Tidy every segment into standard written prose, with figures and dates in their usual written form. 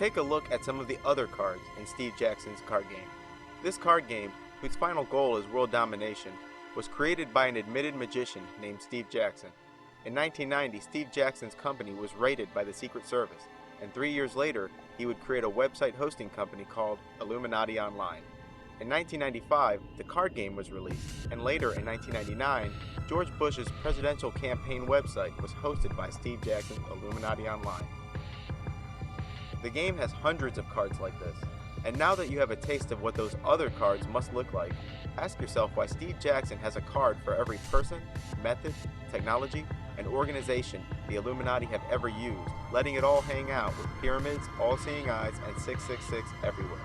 take a look at some of the other cards in Steve Jackson's card game. This card game, whose final goal is world domination, was created by an admitted magician named Steve Jackson. In 1990, Steve Jackson's company was raided by the Secret Service, and 3 years later, he would create a website hosting company called Illuminati Online. In 1995, the card game was released, and later in 1999, George Bush's presidential campaign website was hosted by Steve Jackson's Illuminati Online. The game has hundreds of cards like this, and now that you have a taste of what those other cards must look like, ask yourself why Steve Jackson has a card for every person, method, technology, and organization the Illuminati have ever used, letting it all hang out with pyramids, all-seeing eyes, and 666 everywhere.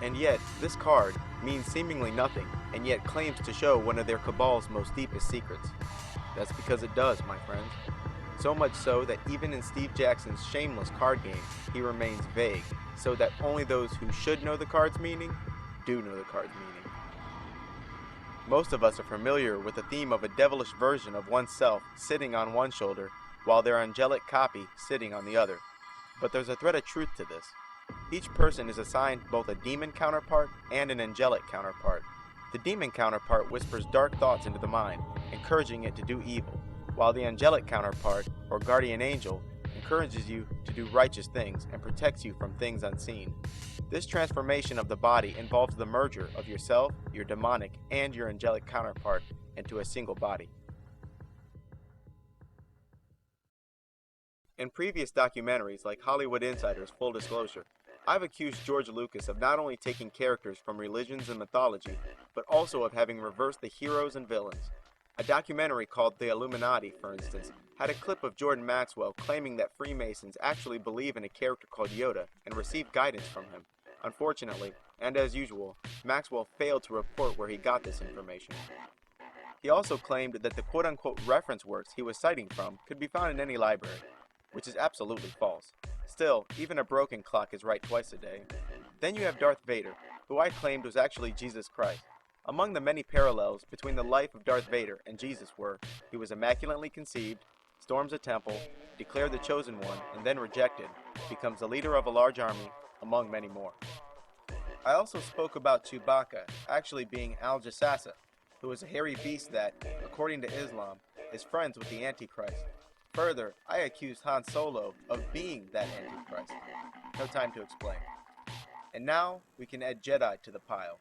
And yet, this card means seemingly nothing, and yet claims to show one of their cabal's most deepest secrets. That's because it does, my friends. So much so that even in Steve Jackson's shameless card game, he remains vague, so that only those who should know the card's meaning do know the card's meaning. Most of us are familiar with the theme of a devilish version of oneself sitting on one shoulder, while their angelic copy sitting on the other. But there's a thread of truth to this. Each person is assigned both a demon counterpart and an angelic counterpart. The demon counterpart whispers dark thoughts into the mind, encouraging it to do evil, while the angelic counterpart, or guardian angel, encourages you to do righteous things and protects you from things unseen. This transformation of the body involves the merger of yourself, your demonic, and your angelic counterpart into a single body. In previous documentaries like Hollywood Insider's Full Disclosure, I've accused George Lucas of not only taking characters from religions and mythology, but also of having reversed the heroes and villains. A documentary called The Illuminati, for instance, had a clip of Jordan Maxwell claiming that Freemasons actually believe in a character called Yoda and receive guidance from him. Unfortunately, and as usual, Maxwell failed to report where he got this information. He also claimed that the quote-unquote reference works he was citing from could be found in any library, which is absolutely false. Still, even a broken clock is right twice a day. Then you have Darth Vader, who I claimed was actually Jesus Christ. Among the many parallels between the life of Darth Vader and Jesus were, he was immaculately conceived, storms a temple, declared the chosen one, and then rejected, becomes the leader of a large army, among many more. I also spoke about Chewbacca actually being Al-Jassasa, who is a hairy beast that, according to Islam, is friends with the Antichrist. Further, I accused Han Solo of being that Antichrist. No time to explain. And now, we can add Jedi to the pile.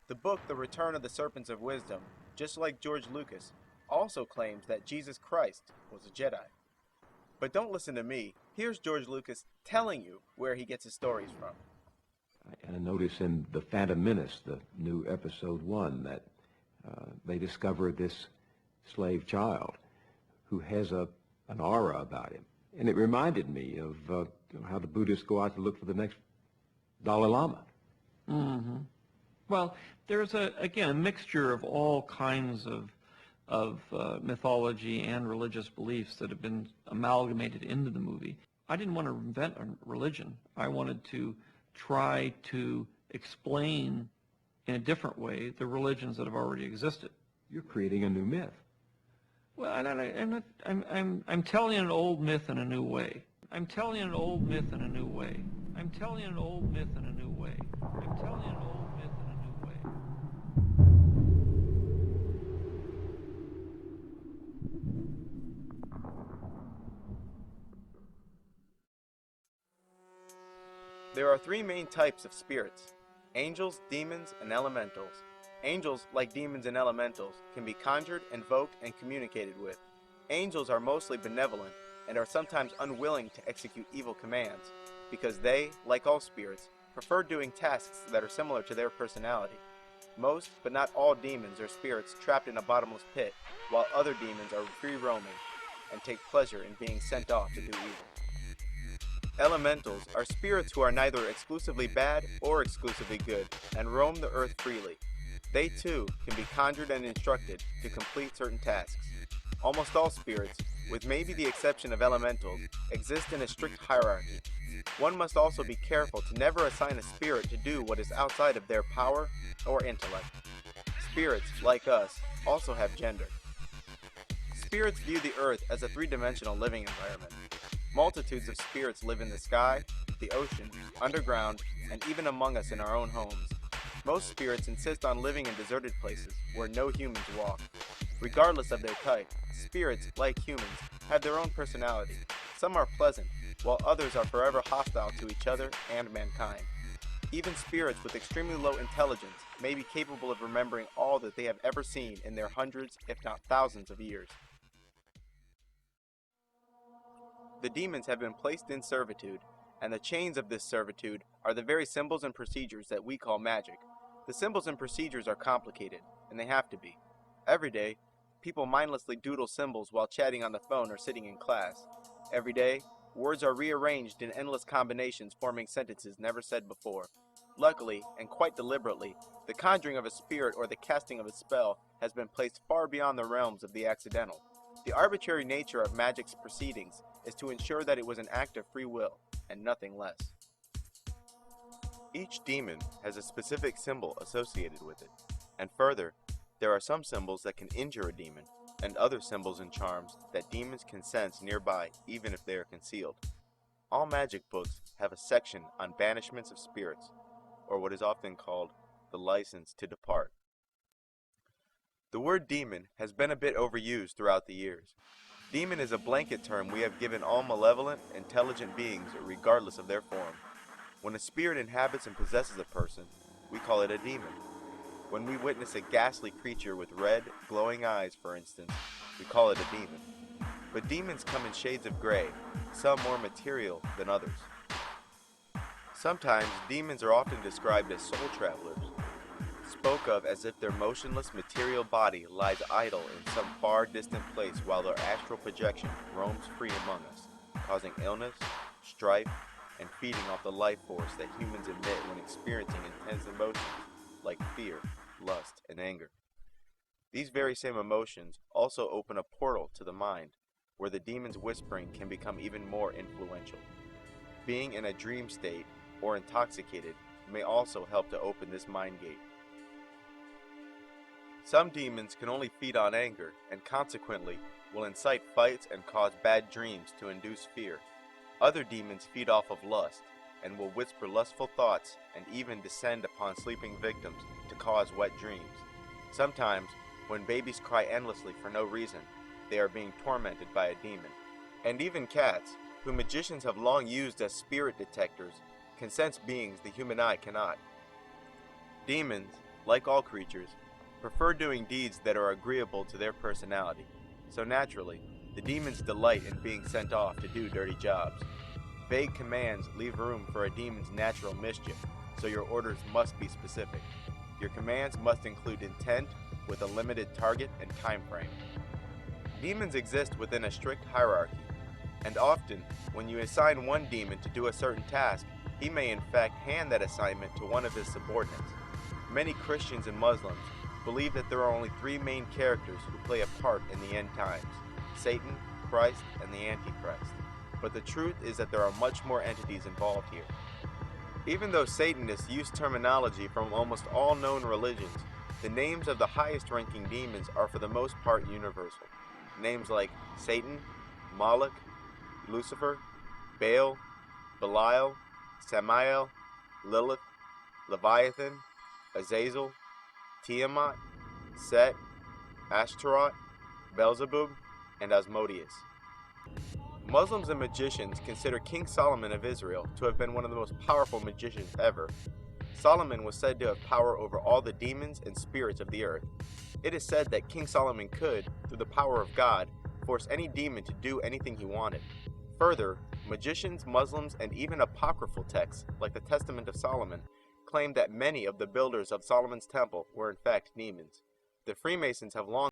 The book The Return of the Serpents of Wisdom, just like George Lucas, also claims that Jesus Christ was a Jedi. But don't listen to me. Here's George Lucas telling you where he gets his stories from. I notice in The Phantom Menace, the new episode 1, that they discover this slave child who has an aura about him. And it reminded me of how the Buddhists go out to look for the next Dalai Lama. Mm-hmm. Well, there's again a mixture of all kinds of mythology and religious beliefs that have been amalgamated into the movie. I didn't want to invent a religion. I wanted to try to explain in a different way the religions that have already existed. You're creating a new myth. Well, I'm telling an old myth in a new way. I'm telling an old myth in a new way. I'm telling an old myth in a new way. I'm telling an old myth in a new way. There are three main types of spirits: angels, demons, and elementals. Angels, like demons and elementals, can be conjured, invoked, and communicated with. Angels are mostly benevolent and are sometimes unwilling to execute evil commands, because they, like all spirits, prefer doing tasks that are similar to their personality. Most, but not all demons are spirits trapped in a bottomless pit, while other demons are free-roaming and take pleasure in being sent off to do evil. Elementals are spirits who are neither exclusively bad or exclusively good, and roam the earth freely. They too can be conjured and instructed to complete certain tasks. Almost all spirits, with maybe the exception of elementals, exist in a strict hierarchy. One must also be careful to never assign a spirit to do what is outside of their power or intellect. Spirits, like us, also have gender. Spirits view the earth as a three-dimensional living environment. Multitudes of spirits live in the sky, the ocean, underground, and even among us in our own homes. Most spirits insist on living in deserted places where no humans walk. Regardless of their type, spirits, like humans, have their own personality. Some are pleasant, while others are forever hostile to each other and mankind. Even spirits with extremely low intelligence may be capable of remembering all that they have ever seen in their hundreds, if not thousands of years. The demons have been placed in servitude, and the chains of this servitude are the very symbols and procedures that we call magic. The symbols and procedures are complicated, and they have to be. Every day, people mindlessly doodle symbols while chatting on the phone or sitting in class. Every day, words are rearranged in endless combinations forming sentences never said before. Luckily, and quite deliberately, the conjuring of a spirit or the casting of a spell has been placed far beyond the realms of the accidental. The arbitrary nature of magic's proceedings is to ensure that it was an act of free will, and nothing less. Each demon has a specific symbol associated with it, and further, there are some symbols that can injure a demon, and other symbols and charms that demons can sense nearby even if they are concealed. All magic books have a section on banishments of spirits, or what is often called the license to depart. The word demon has been a bit overused throughout the years. Demon is a blanket term we have given all malevolent, intelligent beings regardless of their form. When a spirit inhabits and possesses a person, we call it a demon. When we witness a ghastly creature with red, glowing eyes, for instance, we call it a demon. But demons come in shades of gray, some more material than others. Sometimes demons are often described as soul travelers, spoke of as if their motionless material body lies idle in some far distant place while their astral projection roams free among us, causing illness, strife, and feeding off the life force that humans emit when experiencing intense emotions like fear, lust, and anger. These very same emotions also open a portal to the mind, where the demon's whispering can become even more influential. Being in a dream state or intoxicated may also help to open this mind gate. Some demons can only feed on anger and consequently will incite fights and cause bad dreams to induce fear. Other demons feed off of lust and will whisper lustful thoughts and even descend upon sleeping victims to cause wet dreams. Sometimes, when babies cry endlessly for no reason, they are being tormented by a demon. And even cats, who magicians have long used as spirit detectors, can sense beings the human eye cannot. Demons, like all creatures, prefer doing deeds that are agreeable to their personality, so naturally, the demons delight in being sent off to do dirty jobs. Vague commands leave room for a demon's natural mischief, so your orders must be specific. Your commands must include intent with a limited target and time frame. Demons exist within a strict hierarchy, and often, when you assign one demon to do a certain task, he may in fact hand that assignment to one of his subordinates. Many Christians and Muslims believe that there are only three main characters who play a part in the end times: Satan, Christ, and the Antichrist. But the truth is that there are much more entities involved here. Even though Satanists use terminology from almost all known religions, the names of the highest-ranking demons are for the most part universal. Names like Satan, Moloch, Lucifer, Baal, Belial, Samael, Lilith, Leviathan, Azazel, Tiamat, Set, Ashtaroth, Beelzebub, and Asmodeus. Muslims and magicians consider King Solomon of Israel to have been one of the most powerful magicians ever. Solomon was said to have power over all the demons and spirits of the earth. It is said that King Solomon could, through the power of God, force any demon to do anything he wanted. Further, magicians, Muslims, and even apocryphal texts, like the Testament of Solomon, claim that many of the builders of Solomon's temple were in fact demons. The Freemasons have long